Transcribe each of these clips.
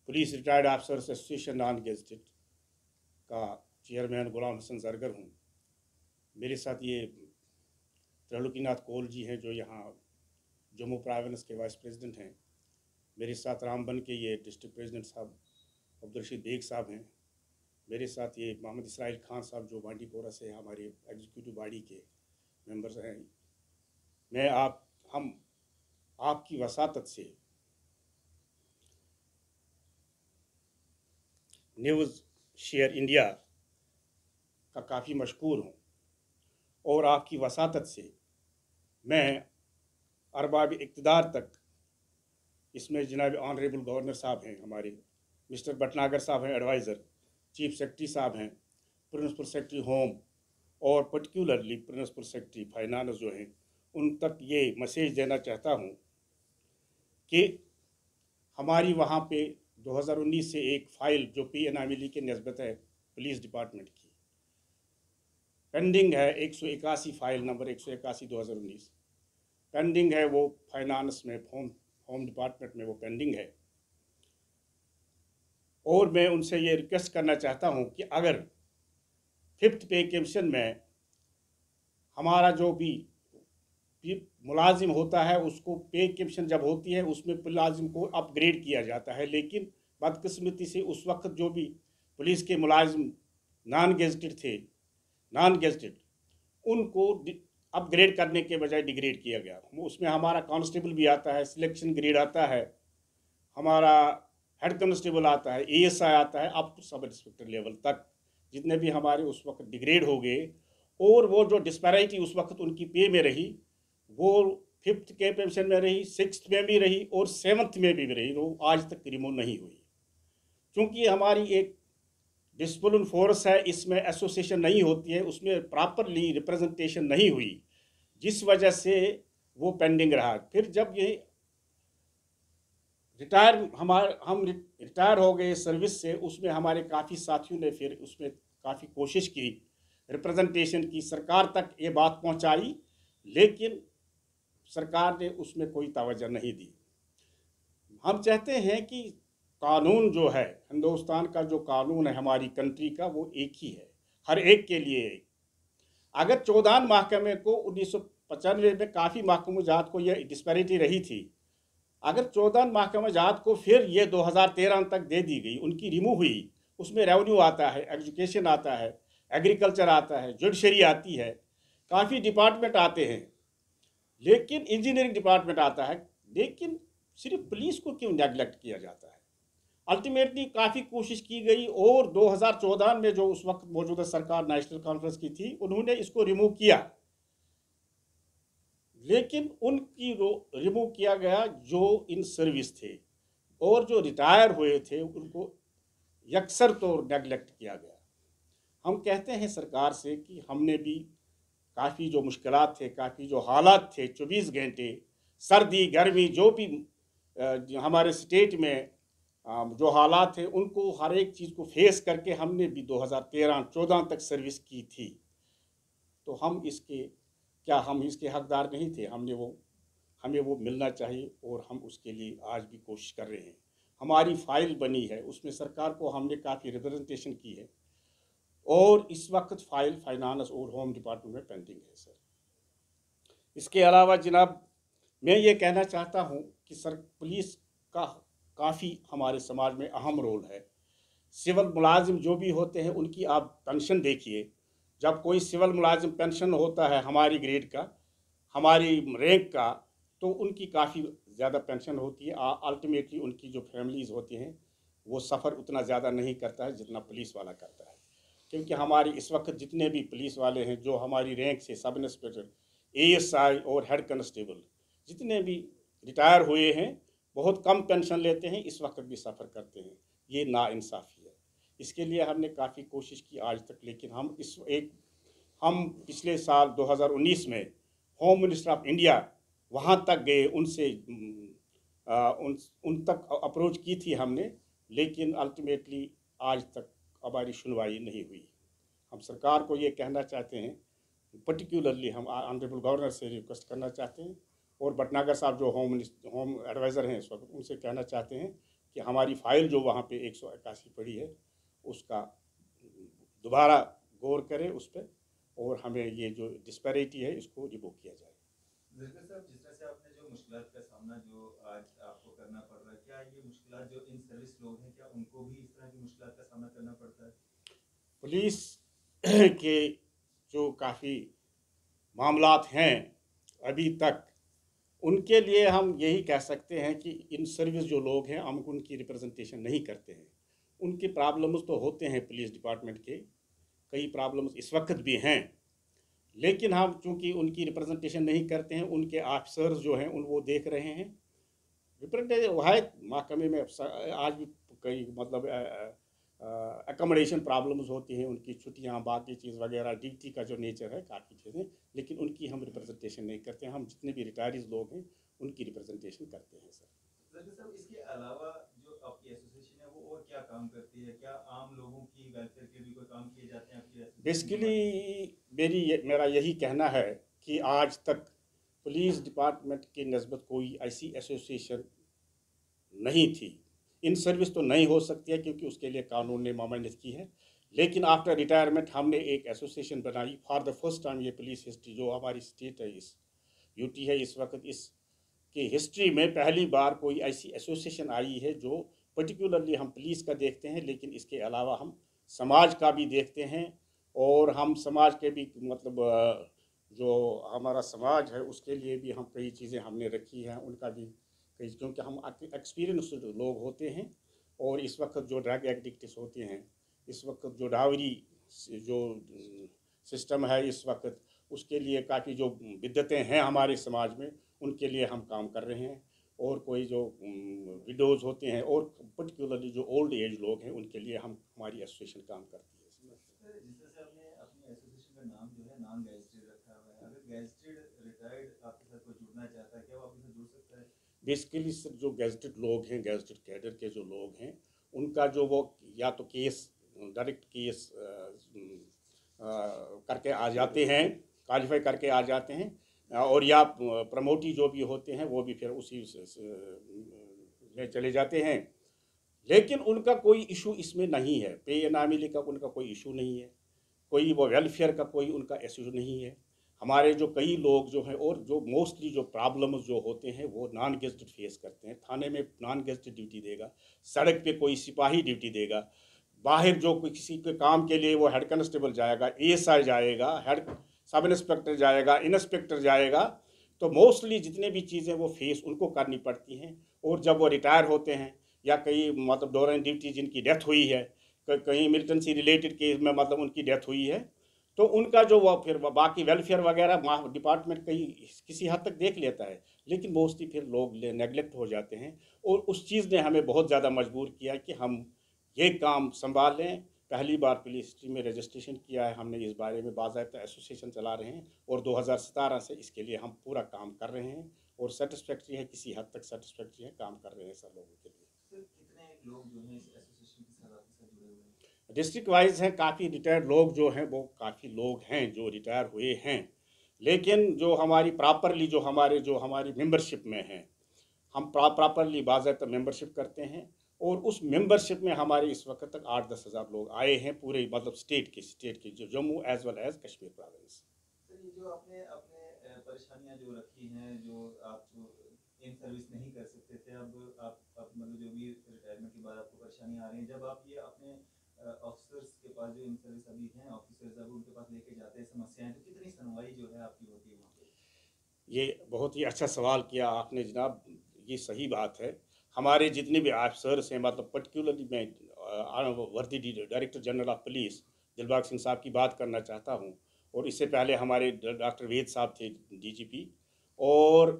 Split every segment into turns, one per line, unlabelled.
Police retired officers association non gazetted का chairman गुलाम हसन जरगर हूँ। मेरे साथ ये त्रिलोकीनाथ कौल जी हैं जो यहाँ जम्मू प्रोविंस के वाइस प्रेसिडेंट हैं। मेरे साथ रामबन के ये डिस्ट्रिक्ट प्रेसिडेंट साहब अब्दुल रशीद बेग साहब हैं। मेरे साथ ये मोहम्मद इसराइल खान साहब जो बांडीपोरा से हमारे एग्जीक्यूटिव बॉडी के मेंबर्स हैं। हम आपकी वसातत से न्यूज़ शेयर इंडिया का काफ़ी मशकूर हूँ और आपकी वसातत से मैं अरबाब इक़्तिदार तक, इसमें जनाब ऑनरेबल गवर्नर साहब हैं, हमारे मिस्टर भटनागर साहब हैं एडवाइज़र, चीफ सेक्रेटरी साहब हैं, प्रिंसिपल सेक्रेटरी होम और पर्टिकुलरली प्रिंसिपल सेक्रेटरी फाइनेंस जो हैं, उन तक ये मैसेज देना चाहता हूँ कि हमारी वहाँ पे 2019 से एक फ़ाइल जो PNMLE के निस्बत है पुलिस डिपार्टमेंट की पेंडिंग है। 181 फ़ाइल नंबर 181 2019 पेंडिंग है। वो फाइनेंस में होम डिपार्टमेंट में वो पेंडिंग है और मैं उनसे ये रिक्वेस्ट करना चाहता हूँ कि अगर 5th पे कमीशन में हमारा जो भी मुलाजिम होता है उसको पे कमीशन जब होती है उसमें मुलाजिम को अपग्रेड किया जाता है, लेकिन बदकिस्मती से उस वक्त जो भी पुलिस के मुलाजिम नॉन गेजेटेड उनको अपग्रेड करने के बजाय डिग्रेड किया गया। उसमें हमारा कांस्टेबल भी आता है, सिलेक्शन ग्रेड आता है, हमारा हेड कांस्टेबल आता है, ASI आता है, up to sub inspector level तक जितने भी हमारे उस वक्त डिग्रेड हो गए। और वो जो डिस्पैरिटी उस वक्त उनकी पे में रही वो 5th के पेंशन में रही, 6th में भी रही और 7th में भी रही, वो आज तक रिमूव नहीं हुई। क्योंकि हमारी एक डिसिप्लिन फोर्स है, इसमें एसोसिएशन नहीं होती है, उसमें प्रॉपरली रिप्रेजेंटेशन नहीं हुई, जिस वजह से वो पेंडिंग रहा। फिर जब ये हम रिटायर हो गए सर्विस से, उसमें हमारे काफ़ी साथियों ने फिर उसमें काफ़ी कोशिश की, रिप्रेजेंटेशन की, सरकार तक ये बात पहुंचाई, लेकिन सरकार ने उसमें कोई तवज्जो नहीं दी। हम चाहते हैं कि कानून जो है, हिंदुस्तान का जो कानून है हमारी कंट्री का, वो एक ही है, हर एक के लिए एक। अगर 14 महकमे को 1995 में काफ़ी महकमे जात को ये डिस्पैरिटी रही थी, अगर 14 महकमे जात को फिर ये 2013 तक दे दी गई, उनकी रिमूव हुई, उसमें रेवेन्यू आता है, एजुकेशन आता है, एग्रीकल्चर आता है, जुडिशरी आती है, काफ़ी डिपार्टमेंट आते हैं, लेकिन इंजीनियरिंग डिपार्टमेंट आता है, लेकिन सिर्फ पुलिस को क्यों नेगलेक्ट किया जाता है। अल्टीमेटली काफ़ी कोशिश की गई और 2014 में जो उस वक्त मौजूदा सरकार नेशनल कॉन्फ्रेंस की थी, उन्होंने इसको रिमूव किया, लेकिन उनकी रिमूव किया गया जो इन सर्विस थे और जो रिटायर हुए थे उनको यकसर तौर नेगलेक्ट किया गया। हम कहते हैं सरकार से कि हमने भी काफ़ी जो मुश्किलात थे, काफ़ी जो हालात थे, 24 घंटे सर्दी गर्मी जो भी हमारे स्टेट में जो हालात थे, उनको हर एक चीज़ को फेस करके हमने भी 2013-14 तक सर्विस की थी। तो हम इसके हकदार नहीं थे? हमें वो मिलना चाहिए और हम उसके लिए आज भी कोशिश कर रहे हैं। हमारी फ़ाइल बनी है, उसमें सरकार को हमने काफ़ी रिप्रेजेंटेशन की है और इस वक्त फ़ाइल फाइनेंस और होम डिपार्टमेंट में पेंडिंग है सर। इसके अलावा जनाब मैं ये कहना चाहता हूँ कि सर पुलिस का काफ़ी हमारे समाज में अहम रोल है। सिविल मुलाजिम जो भी होते हैं उनकी आप पेंशन देखिए, जब कोई सिविल मुलाजिम पेंशन होता है हमारी ग्रेड का, हमारी रैंक का, तो उनकी काफ़ी ज़्यादा पेंशन होती है। अल्टीमेटली उनकी जो फैमिलीज़ होती हैं वो सफ़र उतना ज़्यादा नहीं करता है जितना पुलिस वाला करता है, क्योंकि हमारी इस वक्त जितने भी पुलिस वाले हैं जो हमारी रैंक से सब इंस्पेक्टर, ASI और हेड कांस्टेबल जितने भी रिटायर हुए हैं, बहुत कम पेंशन लेते हैं, इस वक्त भी सफ़र करते हैं। ये नाइंसाफ़ी है। इसके लिए हमने काफ़ी कोशिश की आज तक, लेकिन हम पिछले साल 2019 में होम मिनिस्टर ऑफ इंडिया वहाँ तक गए, उनसे उन तक अप्रोच की थी हमने, लेकिन अल्टीमेटली आज तक हमारी सुनवाई नहीं हुई। हम सरकार को ये कहना चाहते हैं, पर्टिकुलरली हम ऑनरेबल गवर्नर से रिक्वेस्ट करना चाहते हैं और भटनागर साहब जो होम एडवाइज़र हैं इस वक्त, उनसे कहना चाहते हैं कि हमारी फ़ाइल जो वहाँ पे 181 पड़ी है उसका दोबारा गौर करें उस पर, और हमें ये जो डिस्पैरिटी है इसको रिमूव किया जाए।
ज़रगर साहब, जिस तरह से आपने जो मुश्किलात का सामना जो आज आपको करना पड़ रहा है, क्या ये मुश्किलात जो इन सर्विस लोग हैं, क्या उनको भी इस तरह की मुश्किलात का सामना करना पड़ता है?
पुलिस के जो काफ़ी मामलात हैं अभी तक, उनके लिए हम यही कह सकते हैं कि इन सर्विस जो लोग हैं हम उनकी रिप्रेजेंटेशन नहीं करते हैं। उनके प्रॉब्लम्स तो होते हैं पुलिस डिपार्टमेंट के, कई प्रॉब्लम्स इस वक्त भी हैं, लेकिन हम चूंकि उनकी रिप्रेजेंटेशन नहीं करते हैं, उनके ऑफिसर्स जो हैं उन वो देख रहे हैं। रिप्रेजेंटेटिव वहाँ महकमे में आज भी कई मतलब अकोमोडेशन प्रॉब्लम्स होती हैं, उनकी छुट्टियाँ बाकी चीज़ वगैरह, ड्यूटी का जो नेचर है काफ़ी चीज़ें, लेकिन उनकी हम रिप्रेजेंटेशन नहीं करते हैं। हम जितने भी रिटायरीज लोग हैं उनकी रिप्रेजेंटेशन करते हैं सर।
ज़रगर साहब, इसके अलावा जो आपकी एसोसिएशन है वो और क्या काम करती है? क्या आम लोगों की वेलफेयर के भी कोई काम किए जाते हैं आपकी एसोसिएशन के
बेसिकली मेरा यही कहना है कि आज तक पुलिस डिपार्टमेंट की नस्बत कोई ऐसी एसोसिएशन नहीं थी। इन सर्विस तो नहीं हो सकती है क्योंकि उसके लिए कानून ने ममानियत की है, लेकिन आफ्टर रिटायरमेंट हमने एक एसोसिएशन बनाई फॉर द फर्स्ट टाइम। ये पुलिस हिस्ट्री जो हमारी स्टेट है, इस यूटी है, इस वक्त इसकी हिस्ट्री में पहली बार कोई ऐसी एसोसिएशन आई है जो पर्टिकुलरली हम पुलिस का देखते हैं, लेकिन इसके अलावा हम समाज का भी देखते हैं। और हम समाज के भी मतलब जो हमारा समाज है उसके लिए भी हम कई चीज़ें हमने रखी हैं, उनका भी कई, क्योंकि हम एक्सपीरियंस्ड लोग होते हैं। और इस वक्त जो ड्रग एडिक्ट्स होते हैं, इस वक्त जो डावरी जो सिस्टम है इस वक्त, उसके लिए काफ़ी जो बिद्दतें हैं हमारे समाज में, उनके लिए हम काम कर रहे हैं। और कोई जो विडोज़ होते हैं और पर्टिकुलरली जो ओल्ड एज लोग हैं उनके लिए हम हमारी एसोसिएशन काम करती है।
जिस तरह से आपने अपनी एसोसिएशन का नाम जो है नॉन गैजेटेड रखा हुआ है, अगर गैजेटेड रिटायर्ड आपके साथ कोई जुड़ना चाहता है, क्या वो आपके साथ जुड़ सकता है?
बेसिकली जो गैजेटेड लोग हैं, गैजेटेड कैडर के जो लोग हैं, उनका जो वो या तो केस डायरेक्ट केस करके आ जाते हैं, क्वालिफाई करके आ जाते हैं, और या प्रमोटी जो भी होते हैं वो भी फिर उसी में चले जाते हैं। लेकिन उनका कोई इशू इसमें नहीं है, पे इनामी का उनका कोई इशू नहीं है, कोई वो वेलफेयर का कोई उनका इशू नहीं है। हमारे जो कई लोग जो हैं और जो मोस्टली जो प्रॉब्लम्स जो होते हैं वो नॉन गेजेटेड फेस करते हैं। थाने में नॉन गेजेटेड ड्यूटी देगा, सड़क पे कोई सिपाही ड्यूटी देगा, बाहर जो कोई किसी के काम के लिए वो हेड कांस्टेबल जाएगा, एएसआई जाएगा, हेड सब इंस्पेक्टर जाएगा, इंस्पेक्टर जाएगा। तो मोस्टली जितने भी चीज़ें वो फेस उनको करनी पड़ती हैं। और जब वो रिटायर होते हैं या कई मतलब दौरान ड्यूटी जिनकी डेथ हुई है, कहीं मिलिटेंसी रिलेटेड केस में मतलब उनकी डेथ हुई है, तो उनका जो वो फिर बाकी वेलफेयर वगैरह डिपार्टमेंट कहीं किसी हद तक देख लेता है, लेकिन मोस्टली फिर लोग नेगलेक्ट हो जाते हैं। और उस चीज़ ने हमें बहुत ज़्यादा मजबूर किया कि हम ये काम संभाल लें। पहली बार पुलिस हिस्ट्री में रजिस्ट्रेशन किया है हमने, इस बारे में बाकायदा एसोसिएशन चला रहे हैं और 2017 से इसके लिए हम पूरा काम कर रहे हैं। और सेटिस्फैक्ट्री है, किसी हद तक सेटिस्फैक्ट्री है, काम कर रहे हैं सब लोगों के लिए।
सर, कितने लोग जो हैं इस एसोसिएशन के साथ आपके साथ जुड़े हुए हैं?
डिस्ट्रिक्ट वाइज हैं, काफ़ी रिटायर्ड लोग जो हैं वो काफ़ी लोग हैं जो रिटायर हुए हैं, लेकिन जो हमारी प्रॉपरली जो हमारी मेंबरशिप में हैं, हम प्रॉपरली बाकायदा मेंबरशिप करते हैं। और उस मेंबरशिप में हमारे इस वक्त तक 8-10 हज़ार लोग आए हैं पूरे मतलब स्टेट के जो Jammu as well as Kashmir province.
Sir, ये जो आपने अपने परेशानियां जो रखी हैं, जो आप जो इन सर्विस नहीं कर सकते थे, अब आप मतलब जो भी रिटायरमेंट के बाद आपको परेशानी आ रही है, जब आप ये अपने ऑफिसर्स के पास जो इन सर्विस अभी हैं ऑफिसर्स, अब उनके पास लेके जाते हैं समस्याएं, तो कितनी सुनवाई जो है आपकी होती है वहाँ पे?
ये बहुत ही अच्छा सवाल किया आपने जनाब, ये सही बात है। हमारे जितने भी ऑफिसर्स हैं, मतलब पर्टिकुलरली मैं वर्दी director general of police Dilbag Singh sahab की बात करना चाहता हूँ, और इससे पहले हमारे डॉक्टर वेद साहब थे डीजीपी, और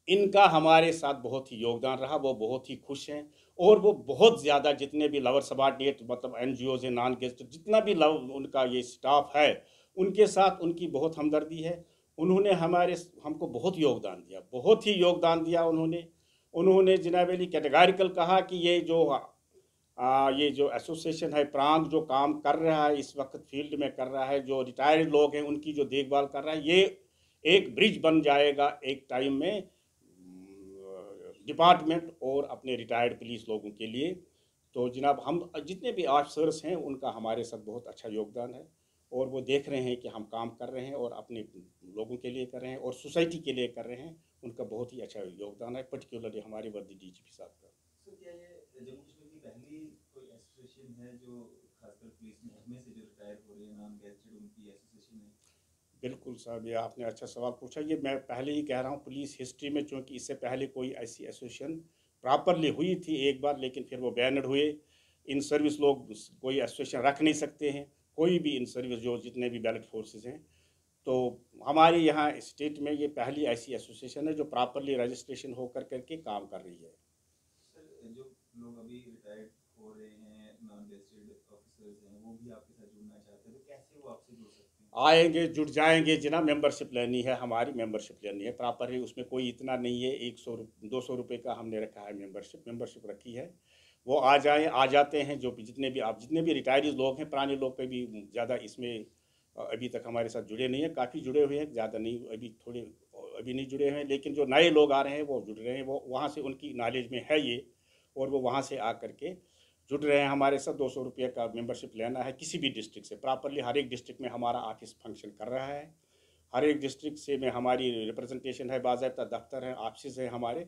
इनका हमारे साथ बहुत ही योगदान रहा। वो बहुत ही खुश हैं, और वो बहुत ज़्यादा जितने भी लवर सबॉर्डिनेट मतलब एनजीओज़ हैं, नॉन गेजेटेड जितना भी लव उनका ये स्टाफ है, उनके साथ उनकी बहुत हमदर्दी है। उन्होंने हमको बहुत योगदान दिया, बहुत ही योगदान दिया उन्होंने जनाब अली कैटेगरिकल कहा कि ये जो एसोसिएशन है प्रांग जो काम कर रहा है इस वक्त फील्ड में कर रहा है, जो रिटायर्ड लोग हैं उनकी जो देखभाल कर रहा है, ये एक ब्रिज बन जाएगा एक टाइम में डिपार्टमेंट और अपने रिटायर्ड पुलिस लोगों के लिए। तो जनाब हम जितने भी ऑफिसर्स हैं उनका हमारे साथ बहुत अच्छा योगदान है, और वो देख रहे हैं कि हम काम कर रहे हैं और अपने लोगों के लिए कर रहे हैं और सोसाइटी के लिए कर रहे हैं। उनका बहुत ही अच्छा योगदान है, पर्टिकुलरली हमारे वर्दी डीजीपी साहब का।
सर क्या ये जम्मू कश्मीर की पहली कोई एसोसिएशन है जो खासकर पुलिस महकमे से जो रिटायर हो रहे हैं नॉन गैजेटेड उनकी एसोसिएशन है?
बिल्कुल साहब, ये आपने अच्छा सवाल पूछा। ये मैं पहले ही कह रहा हूँ, पुलिस हिस्ट्री में चूँकि इससे पहले कोई ऐसी एसोसिएशन प्रॉपरली हुई थी एक बार, लेकिन फिर वो बैनड हुए। इन सर्विस लोग कोई एसोसिएशन रख नहीं सकते हैं, कोई भी इन सर्विस जो जितने भी बैलेट फोर्सेस हैं। तो हमारे यहाँ स्टेट में ये पहली ऐसी एसोसिएशन है जो प्रॉपरली रजिस्ट्रेशन होकर करके काम कर रही है।
सर जो लोग अभी रिटायर्ड हो रहे हैं नॉन गैजेटेड ऑफिसर्स हैं वो भी आपके साथ जुड़ना चाहते हैं तो कैसे वो आपसे जुड़ सकते हैं?
आएंगे, जुड़ जाएंगे जनाब। मेंबरशिप लेनी है, हमारी मेंबरशिप लेनी है प्रॉपर है। उसमें कोई इतना नहीं है, 100 200 रुपये का हमने रखा है, मेंबरशिप रखी है। वो आ जाएं, आ जाते हैं। जो जितने भी रिटायरीज लोग हैं, पुराने लोग पे भी ज़्यादा इसमें अभी तक हमारे साथ जुड़े नहीं हैं। काफ़ी जुड़े हुए हैं, ज़्यादा नहीं, अभी नहीं जुड़े हुए हैं। लेकिन जो नए लोग आ रहे हैं वो जुड़ रहे हैं, वो वहाँ से उनकी नॉलेज में है ये, और वो वहाँ से आ करके जुड़ रहे हैं हमारे साथ। 200 रुपये का मेंबरशिप लेना है किसी भी डिस्ट्रिक्ट से। प्रॉपरली हर एक डिस्ट्रिक्ट में हमारा ऑफिस फंक्शन कर रहा है। हर एक डिस्ट्रिक्ट से में हमारी रिप्रेजेंटेशन है, बाज़ाब्ता दफ्तर है, ऑफिस है हमारे।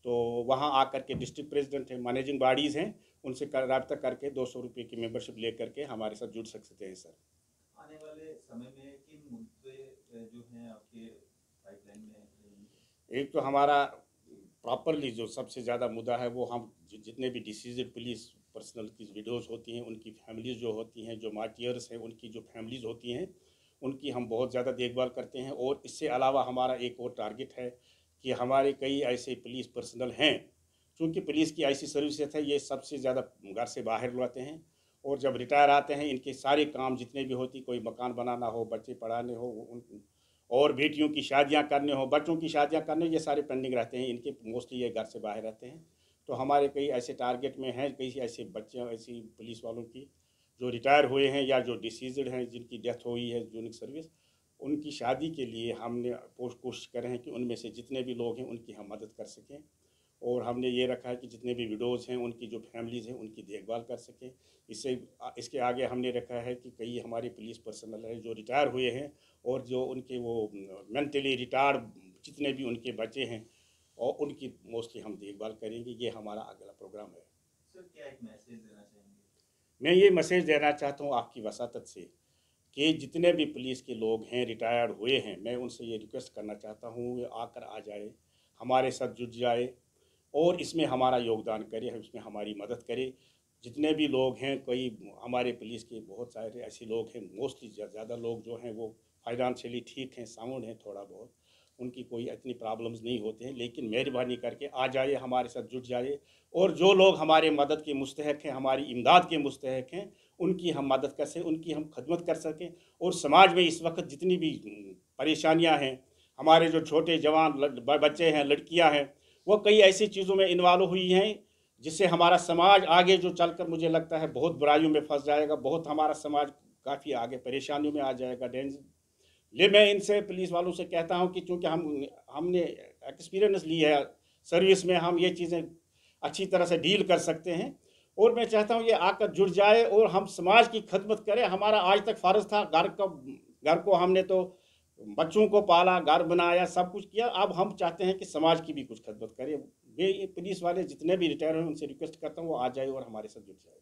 तो वहाँ आकर के डिस्ट्रिक्ट प्रेसिडेंट हैं, मैनेजिंग बॉडीज़ हैं, उनसे रब्ता करके 200 रुपये की मेंबरशिप ले करके हमारे साथ जुड़ सकते हैं सर।
आने वाले समय में किन मुद्दे जो हैं आपके पाइपलाइन में रहेंगे?
एक तो हमारा प्रॉपरली जो सबसे ज़्यादा मुद्दा है वो हम जितने भी डिसीजड पुलिस पर्सनल की विडोज़ होती हैं, उनकी फैमिलीज़ जो होती हैं, जो मार्टियर्स हैं उनकी जो फैमिलीज़ होती हैं, उनकी हम बहुत ज़्यादा देखभाल करते हैं। और इससे अलावा हमारा एक और टारगेट है कि हमारे कई ऐसे पुलिस पर्सनल हैं, चूँकि पुलिस की ऐसी सर्विसेज है, ये सबसे ज़्यादा घर से बाहर लाते हैं, और जब रिटायर आते हैं इनके सारे काम जितने भी होती, कोई मकान बनाना हो, बच्चे पढ़ाने हो, और बेटियों की शादियां करने हो, बच्चों की शादियां करने, ये सारे पेंडिंग रहते हैं इनके। मोस्टली ये घर से बाहर रहते हैं। तो हमारे कई ऐसे टारगेट में हैं, कई ऐसे बच्चे, ऐसी पुलिस वालों की जो रिटायर हुए हैं या जो डिसीजड हैं, जिनकी डेथ हुई है यूनिक सर्विस, उनकी शादी के लिए हमने कोशिश करें हैं कि उनमें से जितने भी लोग हैं उनकी हम मदद कर सकें। और हमने ये रखा है कि जितने भी विडोज़ हैं उनकी जो फैमिलीज़ हैं उनकी देखभाल कर सकें। इसके आगे हमने रखा है कि कई हमारे पुलिस पर्सनल हैं जो रिटायर हुए हैं, और जो उनके वो मेंटली रिटायर्ड जितने भी उनके बच्चे हैं, और उनकी मोस्टली हम देखभाल करेंगे। ये हमारा अगला प्रोग्राम है।
सर क्या एक मैसेज देना चाहेंगे?
मैं ये मैसेज देना चाहता हूँ आपकी वसातत से कि जितने भी पुलिस के लोग हैं रिटायर्ड हुए हैं, मैं उनसे ये रिक्वेस्ट करना चाहता हूँ वे आकर आ जाए, हमारे साथ जुड़ जाए और इसमें हमारा योगदान करे, इसमें हमारी मदद करे। जितने भी लोग हैं, कोई हमारे पुलिस के बहुत सारे ऐसे लोग हैं, मोस्टली ज़्यादा लोग जो हैं वो फाइनेंशियली ठीक हैं, साउंड हैं थोड़ा बहुत, उनकी कोई इतनी प्रॉब्लम्स नहीं होते हैं। लेकिन मेहरबानी करके आ जाइए, हमारे साथ जुट जाइए। और जो लोग हमारे मदद के मुस्तहक हैं, हमारी इमदाद के मुस्तहक हैं, उनकी हम मदद कर सकें, उनकी हम खदमत कर सकें। और समाज में इस वक्त जितनी भी परेशानियां हैं, हमारे जो छोटे जवान बच्चे हैं, लड़कियां हैं, वो कई ऐसी चीज़ों में इन्वॉल्व हुई हैं जिससे हमारा समाज आगे जो चलकर मुझे लगता है बहुत बुराइयों में फंस जाएगा, बहुत हमारा समाज काफ़ी आगे परेशानियों में आ जाएगा, डेंजर। ले मैं इनसे पुलिस वालों से कहता हूं कि चूँकि हमने एक्सपीरियंस ली है सर्विस में, हम ये चीज़ें अच्छी तरह से डील कर सकते हैं। और मैं चाहता हूं ये आकर जुड़ जाए और हम समाज की खदमत करें। हमारा आज तक फ़र्ज़ था, घर को हमने तो बच्चों को पाला, घर बनाया, सब कुछ किया। अब हम चाहते हैं कि समाज की भी कुछ खदमत करें। वे ये पुलिस वाले जितने भी रिटायर हैं उनसे रिक्वेस्ट करता हूँ वो आ जाए और हमारे साथ जुड़ जाए।